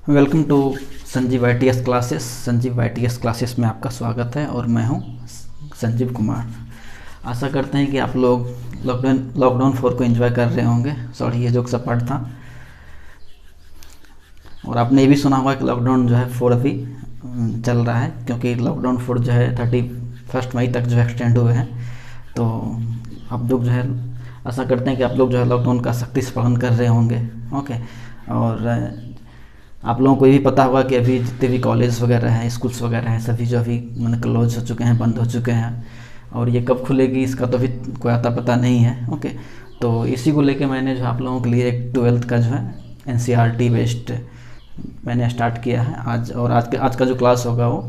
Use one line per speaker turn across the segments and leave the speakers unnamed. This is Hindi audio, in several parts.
Welcome to Sanjeev ITS classes. Sanjeev ITS classes में आपका स्वागत है और मैं हूं संजीव कुमार। आशा करते हैं कि आप लोग लॉकडाउन 4 को एंजॉय कर रहे होंगे। सॉरी, ये जोक सपाट था। और आपने ये भी सुना होगा कि लॉकडाउन जो है 4 अभी चल रहा है, क्योंकि लॉकडाउन 4 जो है 31 मई तक जो है एक्सटेंड हुए हैं। तो आप लोग जो है आशा करते हैं कि आप लोग जो है लॉकडाउन का सख्ती से पालन कर रहे होंगे। ओके। और आप लोगों को ये भी पता होगा कि अभी जितने भी कॉलेज वगैरह हैं, स्कूल्स वगैरह हैं, सभी जो अभी क्लोज हो चुके हैं, बंद हो चुके हैं। और ये कब खुलेगी इसका तो अभी कोई आता पता नहीं है। ओके। तो इसी को लेके मैंने जो आप लोगों के लिए एक 12th का जो है NCERT बेस्ड मैंने स्टार्ट किया है आज। और आज का जो क्लास होगा वो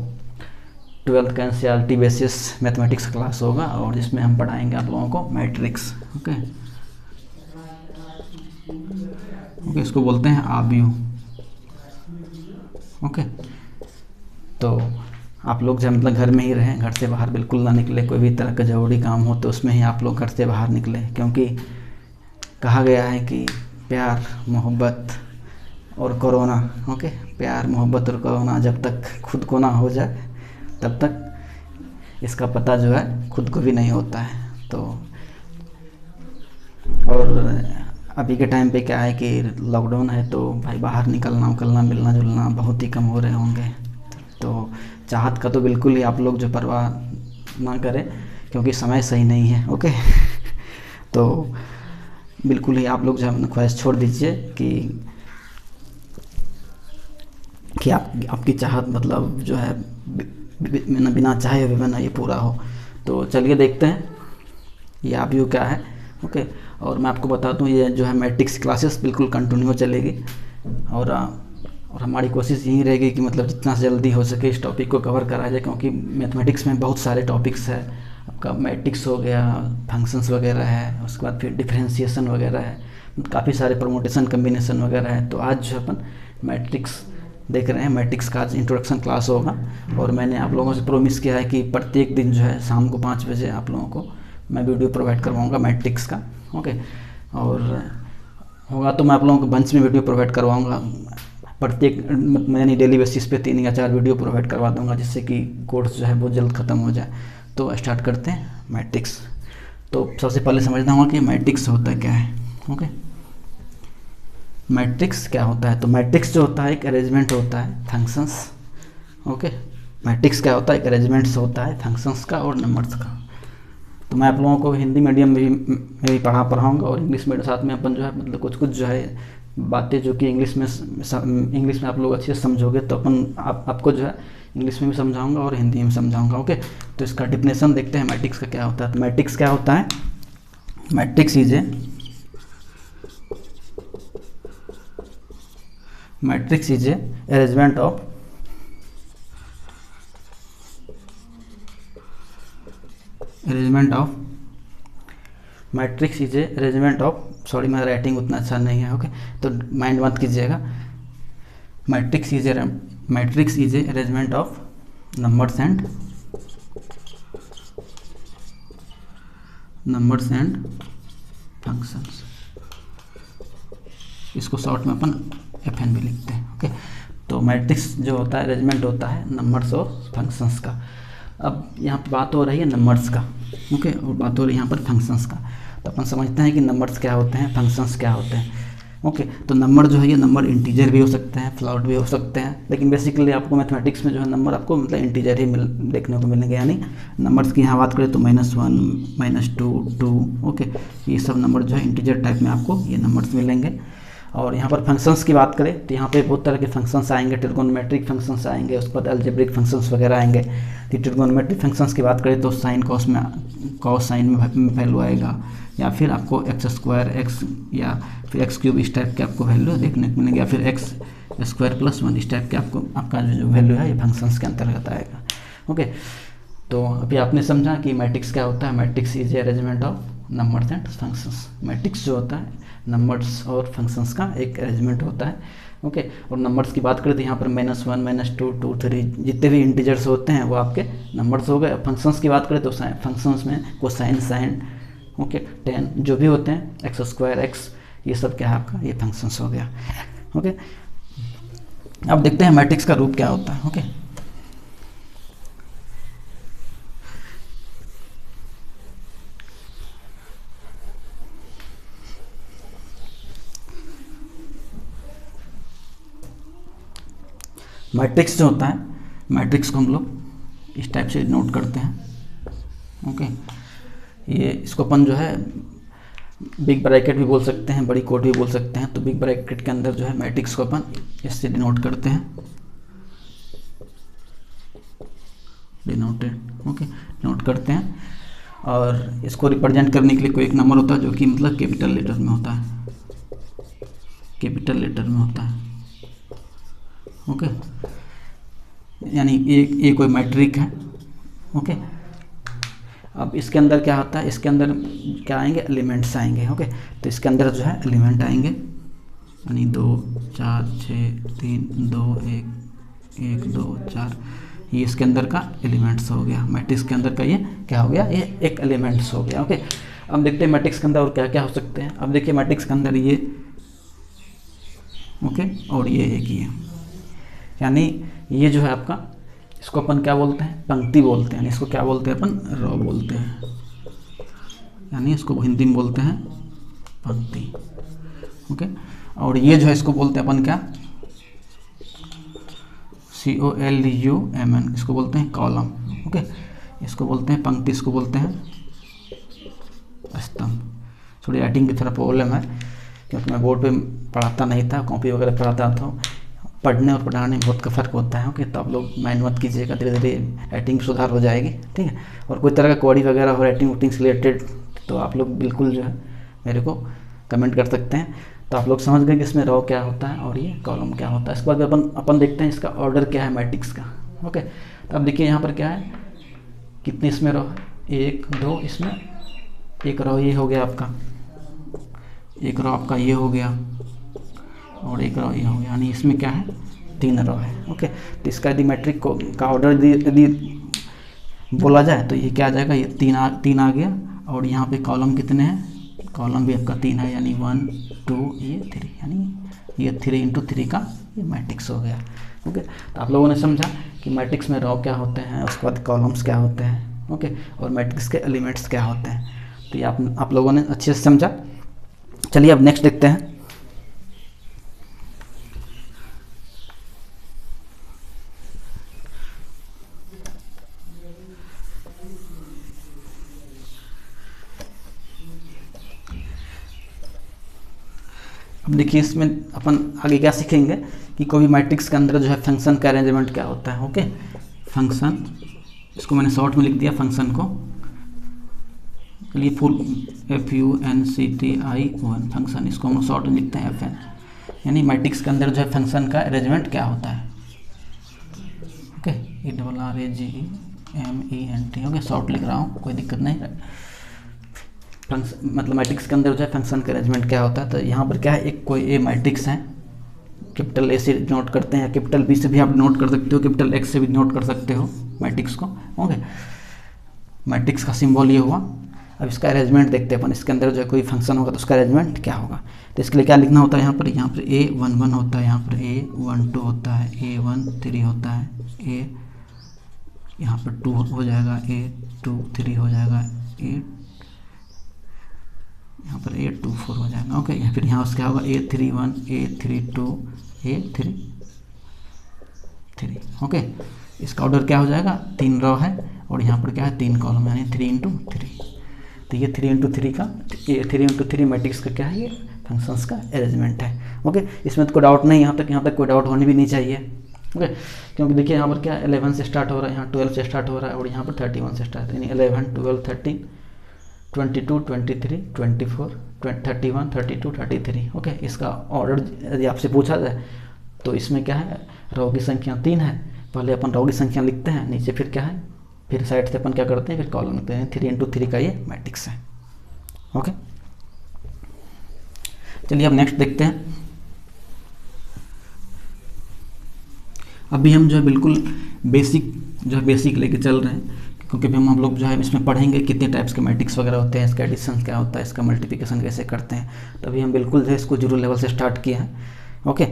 12th का NCERT बेसिस मैथमेटिक्स क्लास होगा, और जिसमें हम पढ़ाएंगे आप लोगों को मैट्रिक्स। ओके, इसको बोलते हैं आव्यूह। ओके। तो आप लोग जब घर में ही रहें, घर से बाहर बिल्कुल ना निकले। कोई भी तरह का ज़रूरी काम हो तो उसमें ही आप लोग घर से बाहर निकले, क्योंकि कहा गया है कि प्यार मोहब्बत और कोरोना, ओके, प्यार मोहब्बत और कोरोना जब तक खुद को ना हो जाए तब तक इसका पता जो है खुद को भी नहीं होता है। तो और अभी के टाइम पे क्या है कि लॉकडाउन है, तो भाई बाहर निकलना मिलना जुलना बहुत ही कम हो रहे होंगे। तो चाहत का तो बिल्कुल ही आप लोग जो परवाह ना करें, क्योंकि समय सही नहीं है। ओके। तो बिल्कुल ही आप लोग जो है ख्वाहिश छोड़ दीजिए कि आपकी चाहत जो है बिना चाहे हुए बिना ये पूरा हो। तो चलिए देखते हैं ये आव्यूह क्या है। ओके। और मैं आपको बता दूं, ये जो है मैट्रिक्स क्लासेस बिल्कुल कंटिन्यू चलेगी। और हमारी कोशिश यही रहेगी कि जितना जल्दी हो सके इस टॉपिक को कवर करा जाए, क्योंकि मैथमेटिक्स में बहुत सारे टॉपिक्स है। आपका मैट्रिक्स हो गया, फंक्शंस वगैरह है, उसके बाद फिर डिफरेंशिएशन वगैरह है, काफ़ी सारे परमुटेशन कम्बिनेशन वगैरह है। तो आज जो अपन मैट्रिक्स देख रहे हैं, मैट्रिक्स का आज इंट्रोडक्शन क्लास होगा। और मैंने आप लोगों से प्रॉमिस किया है कि प्रत्येक दिन जो है शाम को 5 बजे आप लोगों को मैं वीडियो प्रोवाइड करवाऊँगा मैट्रिक्स का। ओके। और होगा तो मैं आप लोगों को बंच में वीडियो प्रोवाइड करवाऊँगा। प्रत्येक यानी डेली बेसिस पे 3 या 4 वीडियो प्रोवाइड करवा दूँगा, जिससे कि कोर्स जो है बहुत जल्द ख़त्म हो जाए। तो स्टार्ट करते हैं मैट्रिक्स। तो सबसे पहले समझना होगा कि मैट्रिक्स होता क्या है। ओके, मैट्रिक्स क्या होता है? तो मैट्रिक्स जो होता है एक अरेंजमेंट होता है फंक्शंस। ओके, मैट्रिक्स क्या होता है? एक अरेंजमेंट्स होता है फंक्शंस का और नंबर्स का। तो मैं आप लोगों को हिंदी मीडियम में भी पढ़ाऊँगा, और इंग्लिश मीडियम साथ में अपन जो है कुछ जो है बातें जो कि इंग्लिश में आप लोग अच्छे से समझोगे, तो आपको जो है इंग्लिश में भी समझाऊंगा और हिंदी में समझाऊंगा। ओके। तो इसका डिफिनेशन देखते हैं मैट्रिक्स का क्या होता है। तो मैट्रिक्स क्या होता है? Matrix is a arrangement of matrix is a arrangement of, sorry मेरा राइटिंग उतना अच्छा नहीं है। ओके, तो माइंड मत कीजिएगा। Matrix is a arrangement of numbers and functions. इसको शॉर्ट में अपन FN भी लिखते हैं। ओके। तो मैट्रिक्स जो होता है अरेंजमेंट होता है नंबर्स और फंक्शंस का। अब यहाँ पर बात हो रही है नंबर्स का। ओके, और बात हो रही है यहाँ पर फंक्शंस का। तो अपन समझते हैं कि नंबर्स क्या होते हैं, फंक्शंस क्या होते हैं। ओके। तो नंबर जो है ये नंबर इंटीजर भी हो सकते हैं, फ्लोट भी हो सकते हैं, लेकिन बेसिकली आपको मैथमेटिक्स में जो है नंबर आपको इंटीजर ही देखने को मिलेंगे। यानी नंबर्स की यहाँ बात करें तो -1 -2 2। ओके, ये सब नंबर जो है इंटीजर टाइप में आपको ये नंबर्स मिलेंगे। और यहाँ पर फंक्शंस की बात करें तो यहाँ पे बहुत तरह के फंक्शंस आएंगे। ट्रिगोनोमेट्रिक फंक्शंस आएंगे, उसके बाद अलजेब्रिक फंक्शंस वगैरह आएंगे। तो ट्रिगोनोमेट्रिक फंक्शंस की बात करें तो साइन कॉस साइन में वैल्यू आएगा, या फिर आपको x² x या फिर x³ इस टाइप के आपको वैल्यू देखने को मिलेंगे, या फिर x² + 1 इस टाइप के आपका जो वैल्यू है ये फंक्शंस के अंतर्गत आएगा। ओके। तो अभी आपने समझा कि मैट्रिक्स क्या होता है। Matrix is a arrangement of numbers and functions. Matrix जो होता है नंबर्स और फंक्शंस का एक अरेंजमेंट होता है। ओके। और नंबर्स की बात करें तो यहाँ पर -1 -2 2 3 जितने भी इंटीजर्स होते हैं वो आपके नंबर्स हो गए। फंक्शंस की बात करें तो फंक्शंस में कोसाइन साइन, ओके, tan जो भी होते हैं, x² x, ये सब क्या है आपका ये फंक्शंस हो गया। ओके। अब देखते हैं मैट्रिक्स का रूप क्या होता है। ओके, मैट्रिक्स जो होता है, मैट्रिक्स को हम लोग इस टाइप से नोट करते हैं। ओके, ये इसको अपन जो है बिग ब्रैकेट भी बोल सकते हैं, बड़ी कोट भी बोल सकते हैं। तो बिग ब्रैकेट के अंदर जो है मैट्रिक्स को अपन इससे डिनोट करते हैं, डिनोटेड। ओके, नोट करते हैं। और इसको रिप्रेजेंट करने के लिए कोई एक नंबर होता है जो कि मतलब कैपिटल लेटर में होता है, कैपिटल लेटर में होता है। ओके, यानी ये कोई मैट्रिक है। ओके, अब इसके अंदर क्या होता है, इसके अंदर क्या आएंगे, एलिमेंट्स आएंगे। ओके, तो इसके अंदर जो है एलिमेंट आएंगे, यानी 2 4 6 3 2 1 1 2 4, ये इसके अंदर का एलिमेंट्स हो गया। मैट्रिक्स के अंदर का ये क्या हो गया, ये एक एलिमेंट्स हो गया। ओके, अब देखते हैं मैट्रिक्स के अंदर और क्या क्या हो सकते हैं। अब देखिए मैट्रिक्स के अंदर ये, ओके, और ये एक ही है, यानी ये जो है आपका, इसको अपन क्या बोलते हैं, पंक्ति बोलते हैं। इसको क्या बोलते हैं अपन, रो बोलते हैं, यानी इसको हिंदी में बोलते हैं पंक्ति। ओके, और ये जो है इसको बोलते हैं अपन क्या, COLUMN, इसको बोलते हैं कॉलम। ओके, इसको बोलते हैं पंक्ति, इसको बोलते हैं स्तंभ। थोड़ी राइटिंग की थोड़ा प्रॉब्लम है क्योंकि मैं बोर्ड पे पढ़ाता नहीं था, कॉपी वगैरह पढ़ाता था। पढ़ने और पढ़ाने में बहुत का फ़र्क होता है। ओके, तो आप लोग माइंड मत कीजिएगा, धीरे धीरे राइटिंग सुधार हो जाएगी। ठीक है, और कोई तरह का क्वेरी वगैरह हो राइटिंग वुटिंग से रिलेटेड तो आप लोग बिल्कुल जो है मेरे को कमेंट कर सकते हैं। तो आप लोग समझ गए कि इसमें रो क्या होता है और ये कॉलम क्या होता है। इसके बाद अपन देखते हैं इसका ऑर्डर क्या है मैट्रिक्स का। ओके, तो अब देखिए यहाँ पर क्या है, कितने इसमें रो, 1 2, इसमें एक रो ये हो गया आपका, एक रो आपका ये हो गया, और एक रो ये हो गया, यानी इसमें क्या है, 3 रो है। ओके, तो इसका यदि मैट्रिक का ऑर्डर यदि बोला जाए तो ये क्या आ जाएगा, ये 3 आ गया। और यहाँ पे कॉलम कितने हैं, कॉलम भी आपका 3 है, यानी 1 2 ये 3, यानी ये 3 × 3 का ये मैट्रिक्स हो गया। ओके, तो आप लोगों ने समझा कि मैट्रिक्स में रो क्या होते हैं, उसके बाद कॉलम्स क्या होते हैं। ओके, और मैट्रिक्स के एलिमेंट्स क्या होते हैं। तो ये आप लोगों ने अच्छे से समझा। चलिए अब नेक्स्ट देखते हैं। अब देखिए इसमें अपन आगे क्या सीखेंगे कि कोई भी मैट्रिक्स के अंदर जो है फंक्शन का अरेंजमेंट क्या होता है। ओके, फंक्शन, इसको मैंने शॉर्ट में लिख दिया फंक्शन को, चलिए फुल FUNCTION फंक्शन, इसको हम शॉर्ट में लिखते हैं FN, यानी मैट्रिक्स के अंदर जो है फंक्शन का अरेंजमेंट क्या होता है। Okay, ERRAGEMENT। ओके, शॉर्ट लिख रहा हूँ, कोई दिक्कत नहीं। मतलब मैट्रिक्स के अंदर जो है फंक्शन का अरेंजमेंट क्या होता है। तो यहाँ पर क्या है, एक कोई ए मैट्रिक्स है, कैपिटल ए से नोट करते हैं, कैपिटल बी से भी आप नोट कर सकते हो, कैपिटल एक्स से भी नोट कर सकते हो मैट्रिक्स को। ओके, मैट्रिक्स का सिंबल ये हुआ। अब इसका अरेंजमेंट देखते हैं अपन, इसके अंदर जो है कोई फंक्शन होगा तो उसका अरेंजमेंट क्या होगा। तो इसके लिए क्या लिखना होता है, यहाँ पर A11 होता है, यहाँ पर A12 होता है, A13 होता है, A यहाँ पर 2 हो जाएगा, A23 हो जाएगा, यहाँ पर A24 हो जाएगा। ओके, या फिर यहाँ से क्या होगा, A31 A32 A33। ओके, इसका ऑर्डर क्या हो जाएगा, 3 रो है और यहाँ पर क्या है, 3 कॉलम, यानी 3 × 3। तो ये 3 × 3 का, ये 3 × 3 मैट्रिक्स का क्या है, ये फंक्शंस का अरेंजमेंट है। ओके, इसमें तो कोई डाउट नहीं, यहाँ तक कोई डाउट होनी भी नहीं चाहिए। ओके, क्योंकि देखिए यहाँ पर क्या 11 से स्टार्ट हो रहा है, यहाँ 12 से स्टार्ट हो रहा है और यहाँ पर 31 से स्टार्ट, यानी 11 12 13 22 23 24 31 32 33। ओके, इसका ऑर्डर यदि आपसे पूछा जाए तो इसमें क्या है, रो की संख्या 3 है, पहले अपन रो की संख्या लिखते हैं, नीचे फिर क्या है, फिर साइड से अपन क्या करते हैं, फिर कॉलम लिखते हैं। 3 × 3 का ये मैट्रिक्स है। ओके, चलिए अब नेक्स्ट देखते हैं। अभी हम जो है बिल्कुल बेसिक लेके चल रहे हैं, क्योंकि हम लोग जो है इसमें पढ़ेंगे कितने टाइप्स के मैट्रिक्स वगैरह होते हैं, इसका एडिशन क्या होता है, इसका मल्टीप्लिकेशन कैसे करते हैं। तभी हम बिल्कुल जो है इसको 0 लेवल से स्टार्ट किए हैं। ओके,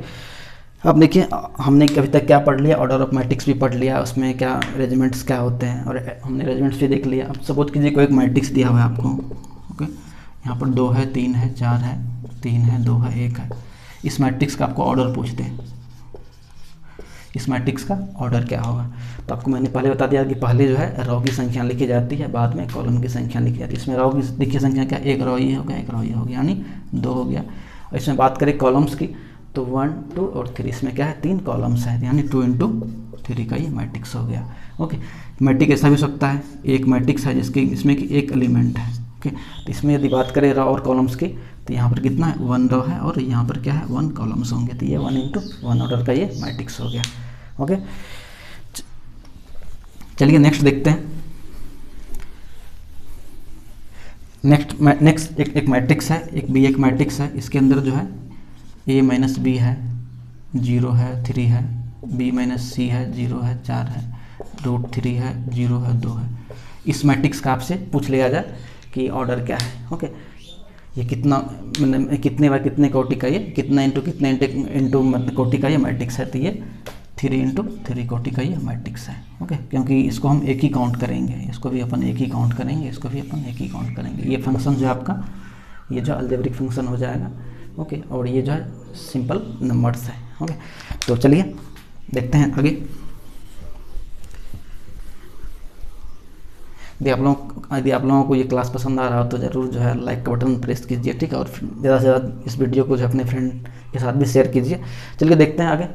अब देखिए हमने अभी तक क्या पढ़ लिया, ऑर्डर ऑफ मैट्रिक्स भी पढ़ लिया, उसमें क्या रेजिमेंट्स क्या होते हैं और हमने रेजिमेंट्स भी देख लिया। अब सपोज कीजिए कोई एक मैट्रिक्स दिया हुआ है आपको, ओके, यहाँ पर 2 है, 3 है, 4 है, 3 है, 2 है, 1 है। इस मैट्रिक्स का आपको ऑर्डर पूछते हैं, इस मैट्रिक्स का ऑर्डर क्या होगा। तो आपको मैंने पहले बता दिया कि पहले जो है रो की संख्या लिखी जाती है, बाद में कॉलम की संख्या लिखी जाती है। इसमें रो की देखिए संख्या क्या, एक रो ये हो गया, एक रो ये हो गया, यानी 2 हो गया। और इसमें बात करें कॉलम्स की तो 1, 2 और 3, इसमें क्या है 3 कॉलम्स है, यानी 2 × 3 का ये मैट्रिक्स हो गया। ओके, मैट्रिक्स ऐसा भी हो सकता है, एक मैट्रिक्स है जिसके इसमें कि एक एलिमेंट है। ओके, तो इसमें यदि बात करें रो और कॉलम्स की तो यहाँ पर कितना है 1 रो है और यहाँ पर क्या है 1 कॉलम्स होंगे, तो ये 1 × 1 ऑर्डर का ये मैट्रिक्स हो गया। ओके, चलिए नेक्स्ट देखते हैं। नेक्स्ट एक मैट्रिक्स है, एक मैट्रिक्स है, इसके अंदर जो है a - b है, 0 है, 3 है, b - c है, 0 है, 4 है, √3 है, 0 है, 2 है। इस मैट्रिक्स का आपसे पूछ लिया जाए कि ऑर्डर क्या है। ओके, ये कितना मतलब कितने बाय कितने कोटि का, ये कितना इंटू कितने इंटू मतलब कोटि का ये मैट्रिक्स है, तो ये 3 × 3 कोटि का ये मैट्रिक्स है। ओके, क्योंकि इसको हम एक ही काउंट करेंगे, इसको भी अपन एक ही काउंट करेंगे, इसको भी अपन एक ही काउंट करेंगे। ये फंक्शन जो है आपका, ये जो अलजेब्रिक फंक्शन हो जाएगा। ओके, और ये जो है सिंपल नंबर्स है। ओके, तो चलिए देखते हैं आगे। यदि आप लोगों को ये क्लास पसंद आ रहा हो तो ज़रूर जो है लाइक का बटन प्रेस कीजिए, ठीक है, और ज़्यादा से ज़्यादा इस वीडियो को जो अपने फ्रेंड के साथ भी शेयर कीजिए। चलिए देखते हैं आगे।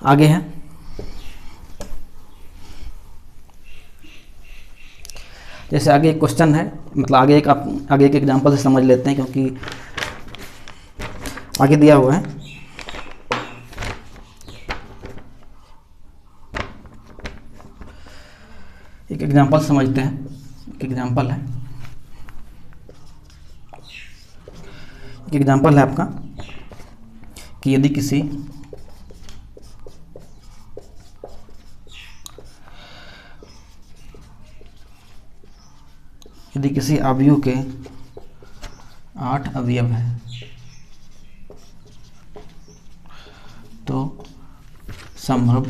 आगे है जैसे आगे एक क्वेश्चन है, मतलब आगे एक एग्जांपल से समझ लेते हैं, क्योंकि आगे दिया हुआ है एक एग्जांपल समझते हैं। एक एग्जांपल है आपका कि यदि किसी अवयव के 8 अवयव हैं तो संभव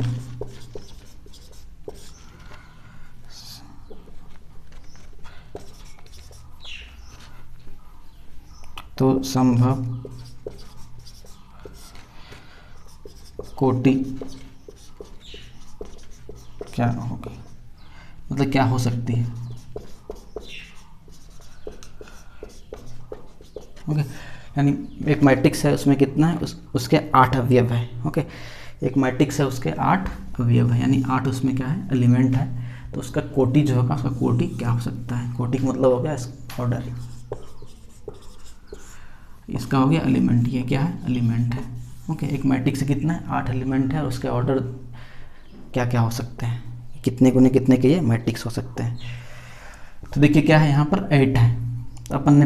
कोटि क्या होगी, मतलब क्या हो सकती है। ओके, यानी एक मैट्रिक्स है, उसमें कितना है, उसके 8 अवयव है। ओके, एक मैट्रिक्स है, उसके 8 अवयव है, यानी 8 उसमें क्या है एलिमेंट है, तो उसका कोटि जो होगा, उसका कोटि क्या हो सकता है। कोटि का मतलब हो गया ऑर्डर, इसका हो गया एलिमेंट, ये क्या है एलिमेंट है। ओके, एक मैट्रिक्स से कितना है 8 एलिमेंट है और उसके ऑर्डर क्या क्या हो सकते हैं, कितने गुने कितने के ये मैट्रिक्स हो सकते हैं। तो देखिए क्या है यहाँ पर 8 है, तो अपन ने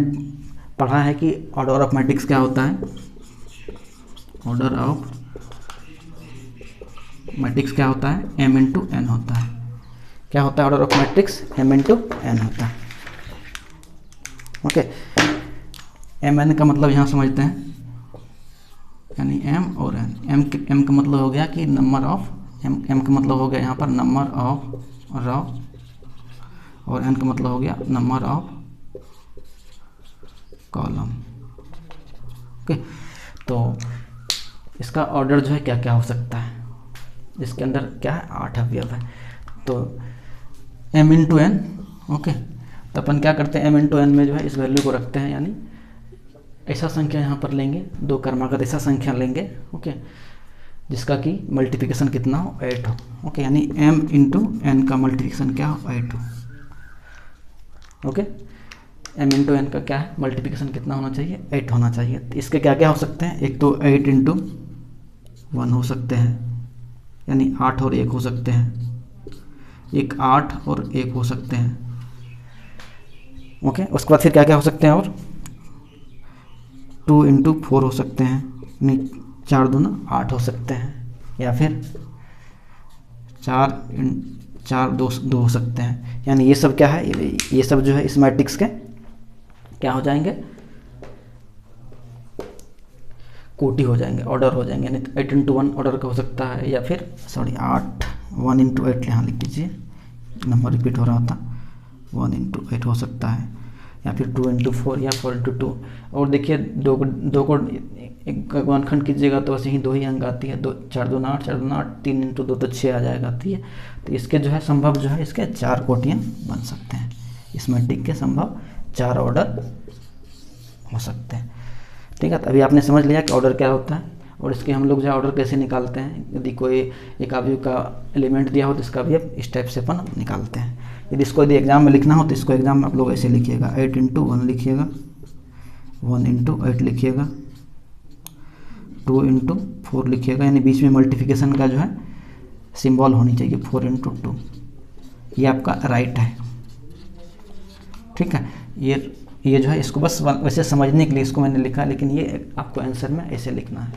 पढ़ा है कि ऑर्डर ऑफ मैट्रिक्स क्या होता है, ऑर्डर ऑफ मैट्रिक्स क्या होता है m × n होता है। क्या होता है order of matrix, m × n होता है। ओके, mn का मतलब यहाँ समझते हैं, यानी m और n। m का मतलब हो गया कि नंबर ऑफ m का मतलब हो गया यहाँ पर नंबर ऑफ रो, और n का मतलब हो गया नंबर ऑफ कॉलम। ओके, तो इसका ऑर्डर जो है क्या क्या हो सकता है, इसके अंदर क्या है 8 अवयव है, तो m × n। ओके, तो अपन क्या करते हैं m × n में जो है इस वैल्यू को रखते हैं, यानी ऐसा संख्या यहाँ पर लेंगे, 2 क्रमागत ऐसा संख्या लेंगे। ओके, जिसका कि मल्टीप्लिकेशन कितना हो 8 हो। ओके, यानी m × n का मल्टीप्लिकेशन क्या हो 8 हो। ओके, m × n का क्या है मल्टीप्लिकेशन कितना होना चाहिए 8 होना चाहिए। तो इसके क्या क्या हो सकते हैं, एक तो 8 × 1 हो सकते हैं, यानी 8 और 1 हो सकते हैं, एक 8 और 1 हो सकते हैं। ओके, उसके बाद फिर क्या क्या हो सकते हैं, और 2 × 4 हो सकते हैं, यानी 4 दूना 8 हो सकते हैं, या फिर 4 2 हो सकते हैं, यानी ये सब क्या है, ये सब जो है इस मैट्रिक्स के क्या हो जाएंगे, कोटि हो जाएंगे, ऑर्डर हो जाएंगे, यानी 8 × 1 ऑर्डर का हो सकता है, या फिर 8 1 × 8 यहाँ लिख दीजिए, नंबर रिपीट हो रहा होता, 1 × 8 हो सकता है, या फिर 2 × 4 या 4 × 2। और देखिए दो को एक गुणनखंड कीजिएगा तो वैसे ही 2 ही अंक आती है, 4 2 8, 4 2 8, 3 × 2 तो 6 आ जाएगा, ठीक है। तो इसके जो है संभव जो है इसके 4 कोटियाँ बन सकते हैं, इस मैट्रिक्स के संभव 4 ऑर्डर हो सकते हैं, ठीक है। तो अभी आपने समझ लिया कि ऑर्डर क्या होता है, और इसके हम लोग जो है ऑर्डर कैसे निकालते हैं। यदि कोई एक अवयव का एलिमेंट दिया हो तो इसका अवयव इस टाइप से अपन निकालते हैं। यदि इसको यदि एग्जाम में लिखना हो तो इसको एग्जाम में आप लोग ऐसे लिखिएगा, 8 × 1 लिखिएगा, 1 × 8 लिखिएगा, 2 × 4 लिखिएगा, यानी बीच में मल्टीप्लिकेशन का जो है सिंबल होनी चाहिए, 4 × 2, ये आपका राइट है, ठीक है। ये जो है इसको बस वैसे समझने के लिए इसको मैंने लिखा, लेकिन ये आपको आंसर में ऐसे लिखना है,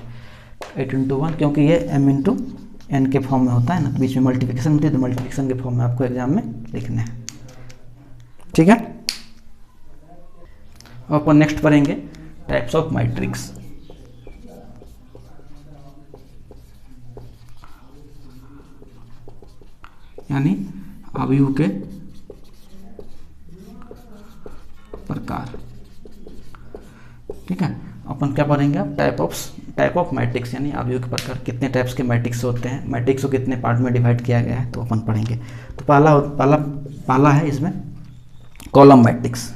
8 × 1, क्योंकि ये m × n के फॉर्म में होता है ना, बीच में मल्टीप्लिकेशन होती है, तो मल्टीप्लिकेशन के फॉर्म में आपको एग्जाम में लिखना है, ठीक है। अब अपन नेक्स्ट पढ़ेंगे टाइप्स ऑफ मैट्रिक्स। यानी अवयव के प्रकार, ठीक है। अपन क्या पढ़ेंगे अब, टाइप ऑफ मैट्रिक्स, यानी अवयव के प्रकार, कितने टाइप्स के मैट्रिक्स होते हैं, मैट्रिक्स को कितने पार्ट में डिवाइड किया गया है, तो अपन पढ़ेंगे। तो पहला है इसमें कॉलम मैट्रिक्स,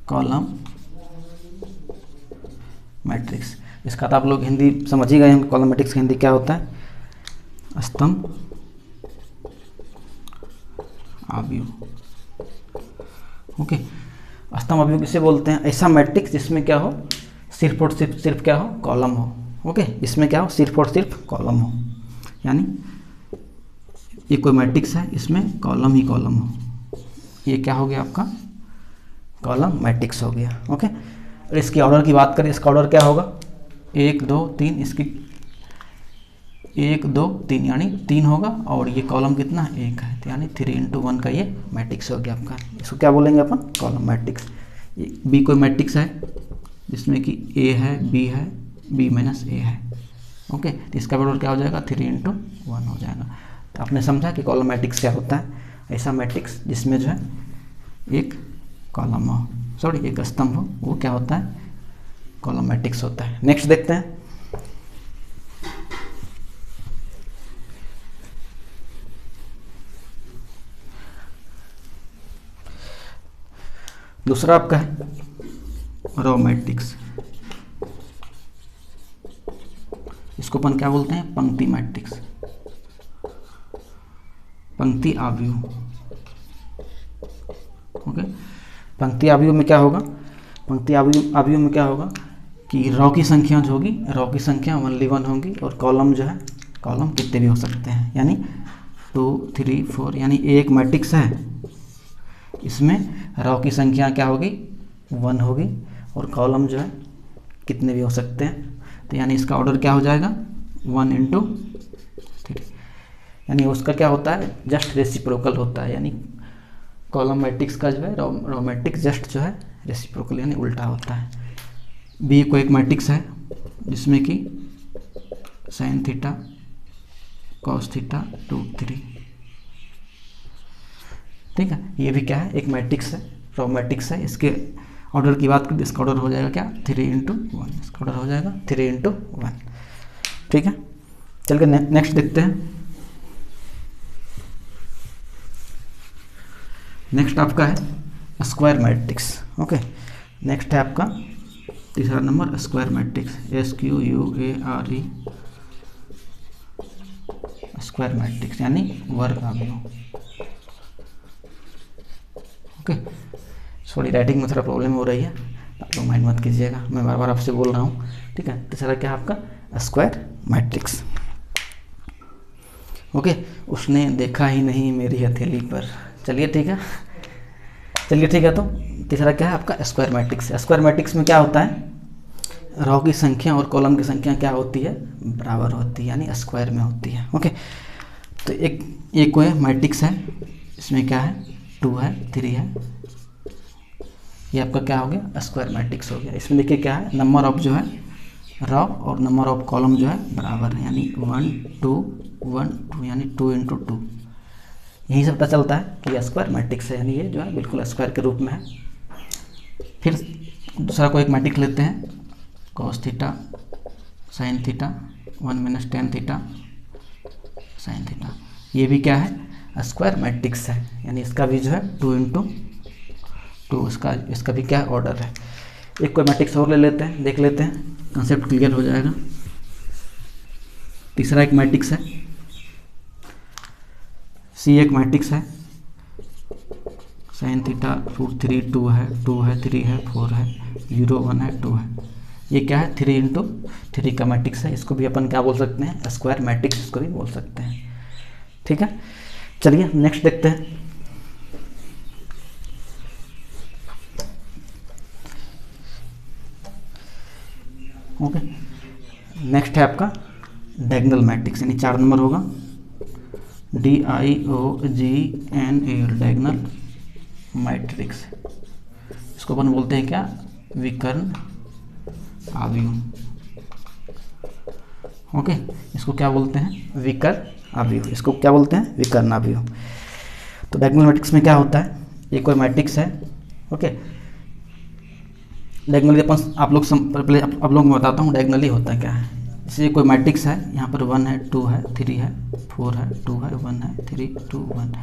कॉलम मैट्रिक्स। इसका तो आप लोग हिंदी समझ ही गए हैं, कॉलम मैट्रिक्स का हिंदी क्या होता है, स्तंभ अवयव, ओके। स्तंभ अवयव किसे बोलते हैं, ऐसा मैट्रिक्स जिसमें क्या हो, सिर्फ और सिर्फ क्या हो, कॉलम हो, ओके। इसमें क्या हो, सिर्फ और सिर्फ कॉलम हो, यानी ये कोई मैट्रिक्स है, इसमें कॉलम ही कॉलम हो, ये क्या हो गया आपका, कॉलम मैट्रिक्स हो गया, ओके। और इसकी ऑर्डर की बात करें, इसका ऑर्डर क्या होगा, 1 2 3, इसकी 1 2 3 यानी 3 होगा, और ये कॉलम कितना 1 है, तो यानी 3 × 1 का ये मैट्रिक्स हो गया आपका। इसको क्या बोलेंगे अपन, कॉलम मैट्रिक्स। बी कोई मैट्रिक्स है जिसमें कि ए है, बी है, बी - ए है, ओके। तो इसका ऑर्डर क्या हो जाएगा, 3 × 1 हो जाएगा। तो आपने समझा कि कॉलम मैट्रिक्स क्या होता है, ऐसा मैट्रिक्स जिसमें जो है एक कॉलम हो, सॉरी एक स्तंभ हो, वो क्या होता है, कॉलम मैट्रिक्स होता है। नेक्स्ट देखते हैं, दूसरा आपका है रो मैट्रिक्स। इसको अपन क्या बोलते हैं, पंक्ति मैट्रिक्स, पंक्ति अवयव, ओके। पंक्ति अवयव में क्या होगा, पंक्ति अवयव में क्या होगा कि रो की संख्या जो होगी, रो की संख्या 1 1 होगी, और कॉलम जो है, कॉलम कितने भी हो सकते हैं, यानी 2 3 4, यानी एक मैट्रिक्स है, इसमें रो की संख्या क्या होगी, 1 होगी, और कॉलम जो है कितने भी हो सकते हैं, तो यानी इसका ऑर्डर क्या हो जाएगा, 1 × 3, यानी उसका क्या होता है, जस्ट रेसिप्रोकल होता है, यानी कॉलम मैट्रिक्स का जो है रो मैट्रिक्स जस्ट जो है रेसिप्रोकल यानी उल्टा होता है। बी को एक मैट्रिक्स है जिसमें कि sin थीटा cos थीटा 2 3, ठीक है। ये भी क्या है, एक मैट्रिक्स है, रो मैट्रिक्स है। इसके ऑर्डर की बात करें, इसका ऑर्डर हो जाएगा क्या, 3 × 1, इसका ऑर्डर हो जाएगा 3 × 1, ठीक है। चल के नेक्स्ट देखते हैं। नेक्स्ट आपका है स्क्वायर मैट्रिक्स, ओके। नेक्स्ट है आपका तीसरा number square matrix, SQUARE, square matrix यानी वर्ग अवयव, ओके। सॉरी राइटिंग में थोड़ा प्रॉब्लम हो रही है, आप लोग माइंड मत कीजिएगा, मैं बार बार आपसे बोल रहा हूँ, ठीक है। तीसरा क्या है आपका स्क्वायर मैट्रिक्स, ओके। उसने देखा ही नहीं मेरी हथेली पर, चलिए ठीक है, चलिए ठीक है। तो तीसरा क्या है आपका स्क्वायर मैट्रिक्स। स्क्वायर मैट्रिक्स में क्या होता है, रो की संख्या और कॉलम की संख्या क्या होती है, बराबर होती है, यानी स्क्वायर में होती है, ओके। तो एक कोई मैट्रिक्स है, इसमें क्या है 2 है 3 है, ये आपका क्या हो गया स्क्वायर मैट्रिक्स हो गया। इसमें देखिए क्या है नंबर ऑफ जो है रो और नंबर ऑफ कॉलम जो है बराबर है, यानी 1 2 1 2 यानी 2 × 2। यही से पता चलता है कि यह स्क्वायर मैट्रिक्स है, यानी ये जो है बिल्कुल स्क्वायर के रूप में है। फिर दूसरा कोई एक मैट्रिक्स लेते हैं, cos theta sin theta 1 - tan theta sin theta. ये भी क्या है स्क्वायर मैट्रिक्स है, यानी इसका भी जो है 2 × 2 इसका भी क्या ऑर्डर है। एक कोई मैट्रिक्स और ले लेते हैं, देख लेते हैं, कंसेप्ट क्लियर हो जाएगा। तीसरा एक मैट्रिक्स है, सी एक मैट्रिक्स है, sin थीटा √3 2 है 3 है 4 है 0 1 है 2 है। ये क्या है 3 × 3 का मैट्रिक्स है। इसको भी अपन क्या बोल सकते हैं स्क्वायर मैट्रिक्स इसको भी बोल सकते हैं। ठीक है, चलिए नेक्स्ट देखते हैं। ओके, नेक्स्ट है आपका डायगोनल मैट्रिक्स, यानी 4 नंबर होगा DIOGNAL डायगोनल मैट्रिक्स। इसको अपन बोलते हैं क्या विकर्ण अवयव। ओके, इसको क्या बोलते हैं विकर्ण अवयव, इसको क्या बोलते हैं विकर्ण अवयव। तो डायगोनल मैट्रिक्स में क्या होता है, एक और मैट्रिक्स है। ओके, डायगोनली अपन आप लोग पहले आप लोगों को बताता हूँ डायगोनली होता क्या है। जैसे कोई मैट्रिक्स है, यहाँ पर 1 है 2 है 3 है 4 है 2 है 1 है 3 2 1,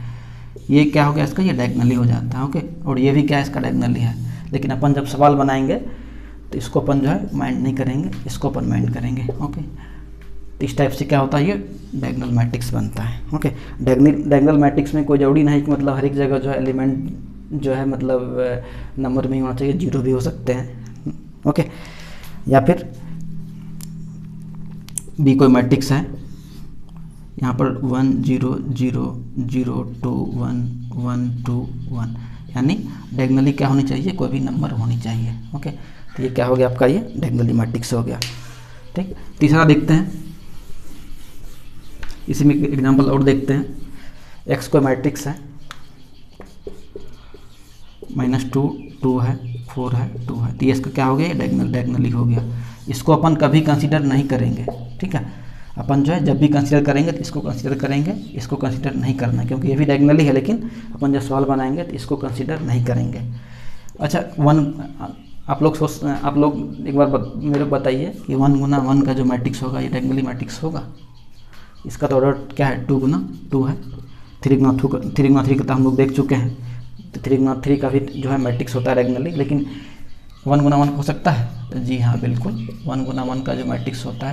ये क्या हो गया इसका ये डायगोनली हो जाता है। ओके, और ये भी क्या है इसका डायगोनली है। लेकिन अपन जब सवाल बनाएंगे तो इसको अपन जो है माइंड नहीं करेंगे, इसको अपन माइंड करेंगे। ओके, तो इस टाइप से क्या होता है ये डायगोनल मैट्रिक्स बनता है। ओके, डायगोनल मैट्रिक्स में कोई जरूरी नहीं कि मतलब हर एक जगह जो है एलिमेंट जो है मतलब नंबर में ही होना चाहिए, 0 भी हो सकते हैं। ओके, या फिर भी कोई मैट्रिक्स है, यहाँ पर 1 0 0 0 2 1 1 2 1, यानी डायगोनली क्या होनी चाहिए कोई भी नंबर होनी चाहिए। ओके, तो ये क्या हो गया आपका ये डायगोनली मैट्रिक्स हो गया। ठीक, तीसरा देखते हैं, इसी में एग्जांपल और देखते हैं। एक्स कोई मैट्रिक्स है, -2 2 है 4 है 2 है, तो ये इसका क्या हो गया डायगोनली हो गया। इसको अपन कभी कंसीडर नहीं करेंगे। ठीक है, अपन जो है जब भी कंसीडर करेंगे तो इसको कंसीडर करेंगे, इसको कंसीडर नहीं करना, क्योंकि ये भी डायगोनली है। लेकिन अपन जब सवाल बनाएंगे तो इसको कंसीडर नहीं करेंगे। अच्छा, 1 आप लोग एक बार मेरे को बताइए कि 1 × 1 का जो मैट्रिक्स होगा ये डायगोनली मैट्रिक्स होगा। इसका तो ऑर्डर क्या है 2 × 2 है। 3 × 3 का तो हम लोग देख चुके हैं, तो 3 × 3 का भी जो है मैट्रिक्स होता है डायगोनली। लेकिन 1 × 1 हो सकता है, तो जी हाँ बिल्कुल 1 × 1 का जो मैट्रिक्स होता है